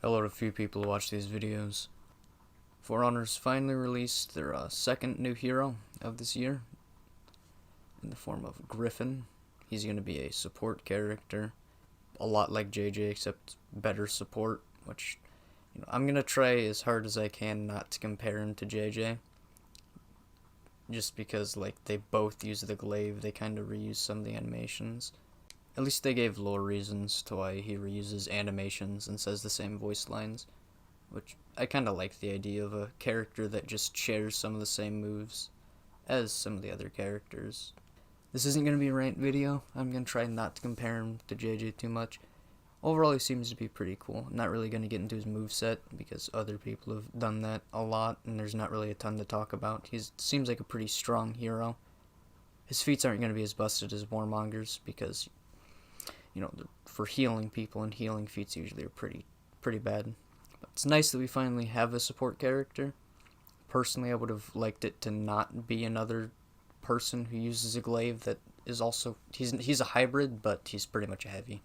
Hello to a few people who watch these videos. For Honors finally released their second new hero of this year in the form of Gryphon. He's going to be a support character, a lot like JJ except better support, which I'm going to try as hard as I can not to compare him to JJ. Just because they both use the glaive, they kind of reuse some of the animations. At least they gave lore reasons to why he reuses animations and says the same voice lines, which I kind of like the idea of a character that just shares some of the same moves as some of the other characters. This isn't going to be a rant video. I'm going to try not to compare him to JJ too much. Overall, he seems to be pretty cool. I'm not really going to get into his moveset because other people have done that a lot and there's not really a ton to talk about. He seems like a pretty strong hero. His feats aren't going to be as busted as Warmonger's because for healing people, and healing feats usually are pretty bad. But it's nice that we finally have a support character. Personally, I would have liked it to not be another person who uses a glaive that is also... He's a hybrid, but he's pretty much a heavy.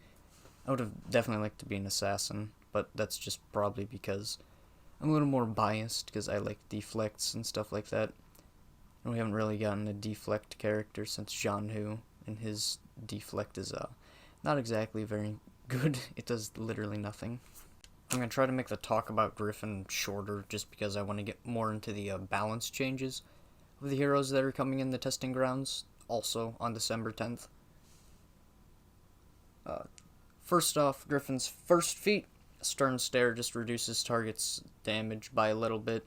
I would have definitely liked to be an assassin, but that's just probably because I'm a little more biased, because I like deflects and stuff like that. And we haven't really gotten a deflect character since Janhu, and his deflect is not exactly very good. It does literally nothing. I'm going to try to make the talk about Gryphon shorter just because I want to get more into the balance changes of the heroes that are coming in the testing grounds, also on December 10th. First off, Gryphon's first feat, Stern Stare, just reduces target's damage by a little bit.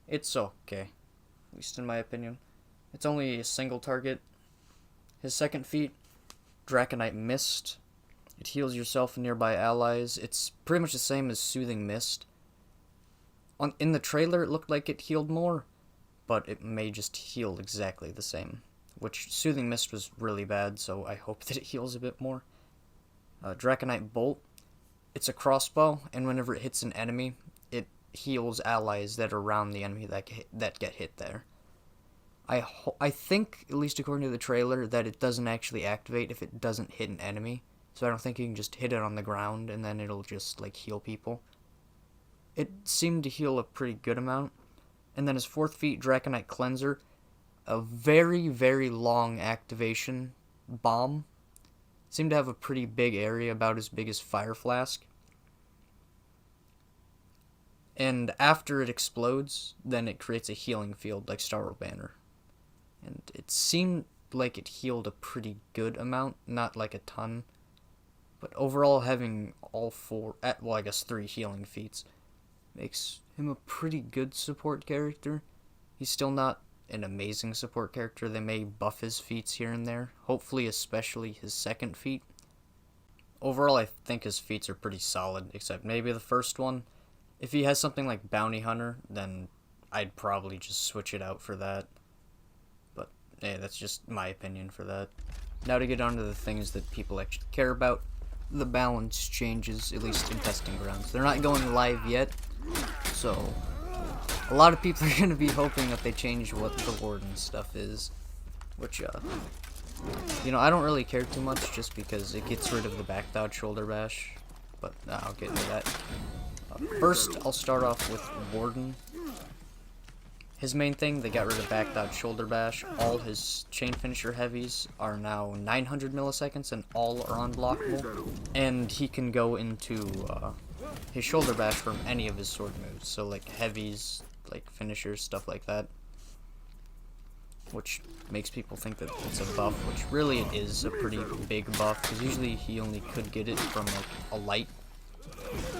It's okay, at least in my opinion. It's only a single target. His second feat, Draconite Mist. It heals yourself and nearby allies. It's pretty much the same as Soothing Mist. In the trailer, it looked like it healed more, but it may just heal exactly the same. Which, Soothing Mist was really bad, so I hope that it heals a bit more. Draconite Bolt. It's a crossbow, and whenever it hits an enemy, it heals allies that are around the enemy that get hit there. I think, at least according to the trailer, that it doesn't actually activate if it doesn't hit an enemy. So I don't think you can just hit it on the ground and then it'll just, heal people. It seemed to heal a pretty good amount. And then his fourth feat, Draconite Cleanser. A very, very long activation bomb. Seemed to have a pretty big area, about as big as Fire Flask. And after it explodes, then it creates a healing field like Star Banner. And it seemed like it healed a pretty good amount, not like a ton. But overall, having all three healing feats makes him a pretty good support character. He's still not an amazing support character. They may buff his feats here and there, hopefully especially his second feat. Overall, I think his feats are pretty solid, except maybe the first one. If he has something like Bounty Hunter, then I'd probably just switch it out for that. Yeah, that's just my opinion for that. Now to get on to the things that people actually care about. The balance changes, at least in testing grounds. They're not going live yet, so a lot of people are going to be hoping that they change what the Warden stuff is. Which, I don't really care too much just because it gets rid of the back dodge shoulder bash. But I'll get into that. First, I'll start off with Warden. His main thing, they got rid of back dodge shoulder bash. All his chain finisher heavies are now 900 milliseconds and all are unblockable. And he can go into his shoulder bash from any of his sword moves. So heavies, finishers, stuff like that. Which makes people think that it's a buff, which really it is a pretty big buff. Because usually he only could get it from a light.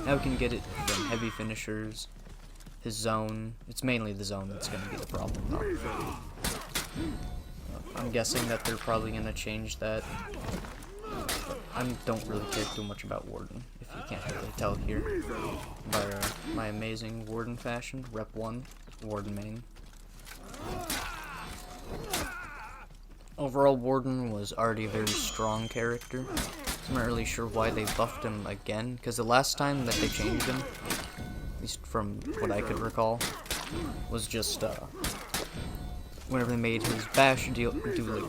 Now he can get it from heavy finishers. His zone. It's mainly the zone that's going to be the problem, though. I'm guessing that they're probably going to change that. I don't really care too much about Warden, if you can't really tell here. By my amazing Warden fashion. Rep 1, Warden main. Overall, Warden was already a very strong character. I'm not really sure why they buffed him again, because the last time that they changed him, at least from what I could recall, was just whenever they made his bash do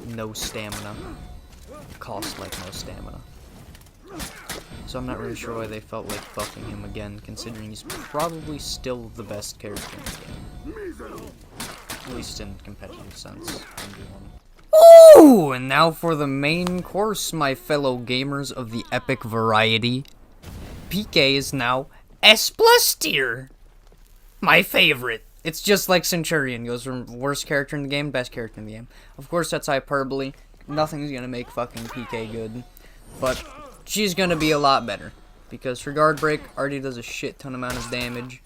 no stamina, cost no stamina. So I'm not really sure why they felt like buffing him again, considering he's probably still the best character in the game. At least in competitive sense. Ooh! And now for the main course, my fellow gamers of the epic variety. PK is now S+ tier. My favorite. It's just like Centurion. Goes from worst character in the game, best character in the game. Of course, that's hyperbole. Nothing's gonna make fucking PK good. But she's gonna be a lot better. Because her guard break already does a shit ton amount of damage.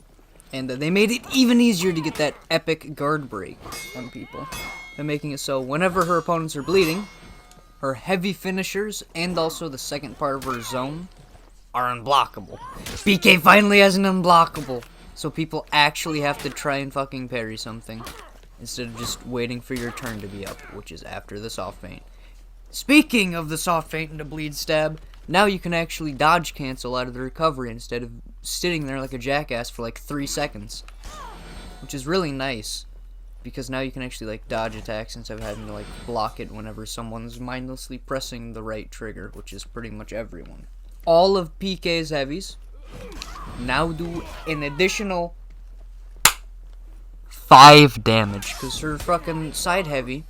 And they made it even easier to get that epic guard break on people. By making it so whenever her opponents are bleeding, her heavy finishers and also the second part of her zone are unblockable. PK finally has an unblockable. So people actually have to try and fucking parry something. Instead of just waiting for your turn to be up, which is after the soft feint. Speaking of the soft feint and the bleed stab, now you can actually dodge cancel out of the recovery instead of sitting there like a jackass for like 3 seconds. Which is really nice. Because now you can actually like dodge attacks instead of having to like block it whenever someone's mindlessly pressing the right trigger, which is pretty much everyone. All of PK's heavies now do an additional 5 damage. Because her fucking side heavy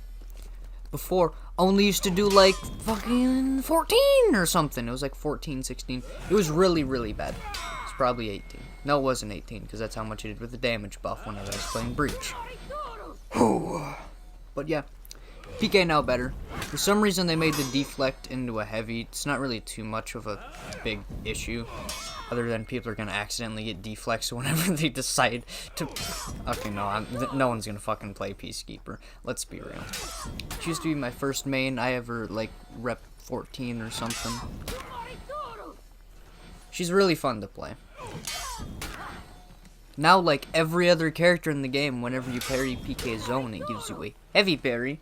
before only used to do like fucking 14 or something. It was like 14, 16. It was really, really bad. It's probably 18. No, it wasn't 18 because that's how much it did with the damage buff whenever I was playing Breach. But yeah, PK now better. For some reason they made the deflect into a heavy. It's not really too much of a big issue. Other than people are going to accidentally get deflects whenever they decide to... Okay, no one's going to fucking play Peacekeeper. Let's be real. She used to be my first main. I ever, like, rep 14 or something. She's really fun to play. Now, like every other character in the game, whenever you parry PK's zone, it gives you a heavy parry.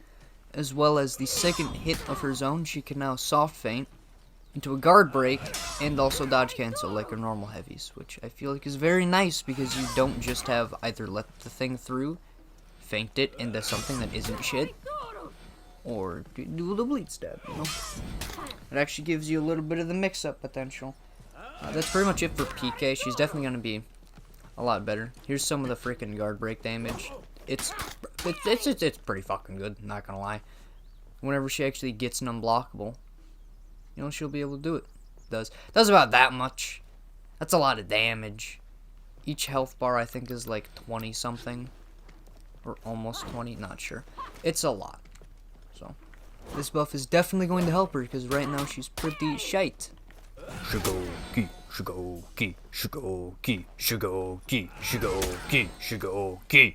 As well as the second hit of her zone, she can now soft feint into a guard break and also dodge cancel like her normal heavies, which I feel like is very nice because you don't just have either let the thing through, feint it into something that isn't shit, or do the bleed stab, you know? It actually gives you a little bit of the mix-up potential. That's pretty much it for PK. She's definitely going to be a lot better. Here's some of the freaking guard break damage. It's pretty fucking good, not gonna lie. Whenever she actually gets an unblockable, you know, she'll be able to do it. Does about that much. That's a lot of damage. Each health bar I think is like 20 something. Or almost 20, not sure. It's a lot. So this buff is definitely going to help her because right now she's pretty shite. Shigoki, Shigoki, Shigoki, Shigoki, Shigoki, Shigoki.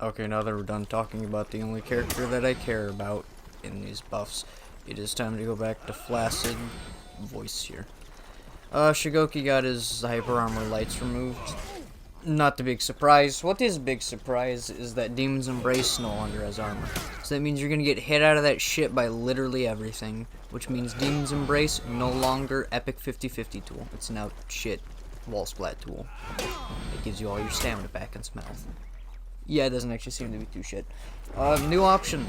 Okay, now that we're done talking about the only character that I care about in these buffs, it is time to go back to flaccid voice here. Shigoki got his hyper armor lights removed. Not the big surprise. What is big surprise is that Demon's Embrace no longer has armor. So that means you're gonna get hit out of that shit by literally everything. Which means Demon's Embrace no longer epic 50-50 tool. It's now shit wall splat tool. It gives you all your stamina back and some health. Yeah, it doesn't actually seem to be too shit. New option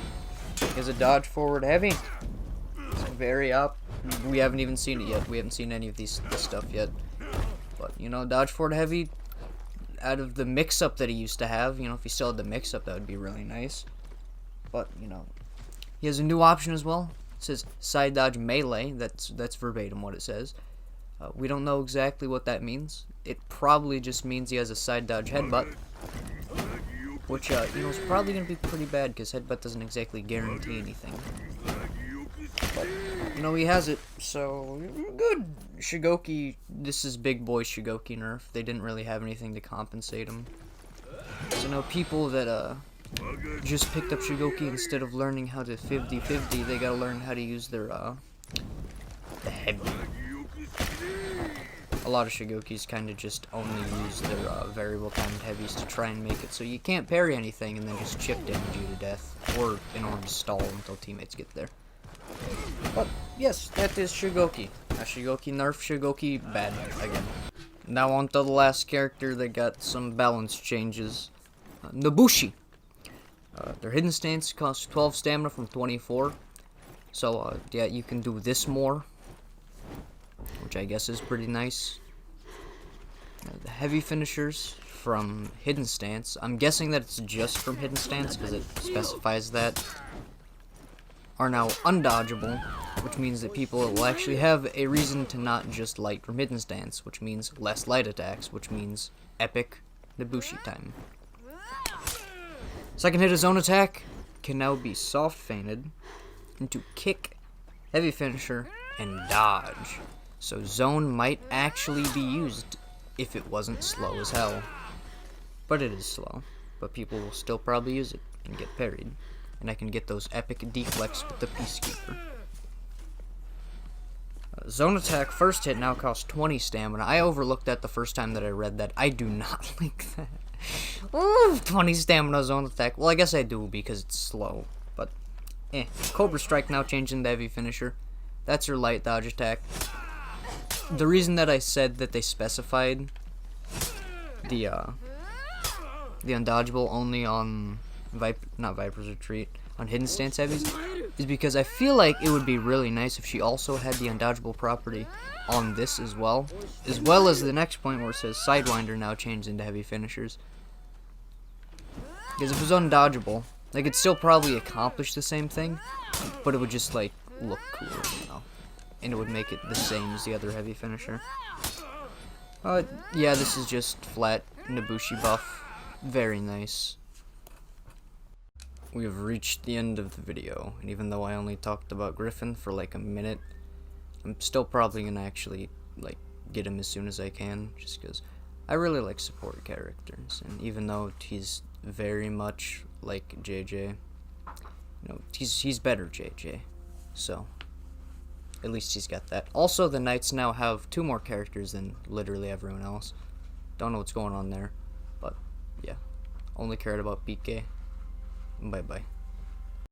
is a dodge forward heavy. It's very up. We haven't even seen it yet. We haven't seen any of this stuff yet. But, you know, dodge forward heavy, out of the mix-up that he used to have, you know, if he still had the mix-up, that would be really nice. But, you know, he has a new option as well. It says side dodge melee. That's verbatim what it says. We don't know exactly what that means. It probably just means he has a side dodge headbutt. Which, you know, is probably going to be pretty bad, because headbutt doesn't exactly guarantee anything. But, you know, he has it, so, good. Shigoki, this is big boy Shigoki nerf. They didn't really have anything to compensate him. So, no, people that, just picked up Shigoki instead of learning how to 50-50, they gotta learn how to use their, the heavy. A lot of Shigokis kind of just only use their variable timed heavies to try and make it so you can't parry anything and then just chip damage you to death, or in order to stall until teammates get there. But yes, that is Shigoki. Shigoki nerf, Shigoki bad again. Now on to the last character that got some balance changes. Nobushi. Their hidden stance costs 12 stamina from 24. So yeah, you can do this more. which I guess is pretty nice. The heavy finishers from Hidden Stance, I'm guessing that it's just from Hidden Stance because it specifies that, are now undodgeable, which means that people will actually have a reason to not just light from Hidden Stance, which means less light attacks, which means epic Nobushi time. Second hit of zone attack can now be soft feinted into kick, heavy finisher, and dodge. So zone might actually be used if it wasn't slow as hell. But it is slow, but people will still probably use it and get parried. And I can get those epic deflects with the Peacekeeper. Zone attack first hit now costs 20 stamina. I overlooked that the first time that I read that. I do not like that. Ooh, 20 stamina zone attack. Well, I guess I do because it's slow. But, Cobra Strike now changed into heavy finisher. That's her light dodge attack. The reason that I said that they specified the undodgeable only on not Viper's Retreat, on Hidden Stance heavies, is because I feel like it would be really nice if she also had the undodgeable property on this as well as the next point where it says Sidewinder now changed into heavy finishers. Because if it was undodgeable, they could still probably accomplish the same thing, but it would just like look cool, you know, and it would make it the same as the other heavy finisher. Yeah, this is just flat Nobushi buff. Very nice. We have reached the end of the video, and even though I only talked about Gryphon for like a minute, I'm still probably gonna actually like get him as soon as I can, just because I really like support characters, and even though he's very much like JJ, you know, he's better JJ, so at least he's got that. Also, the Knights now have 2 more characters than literally everyone else. Don't know what's going on there, but yeah, only cared about PK. Bye bye.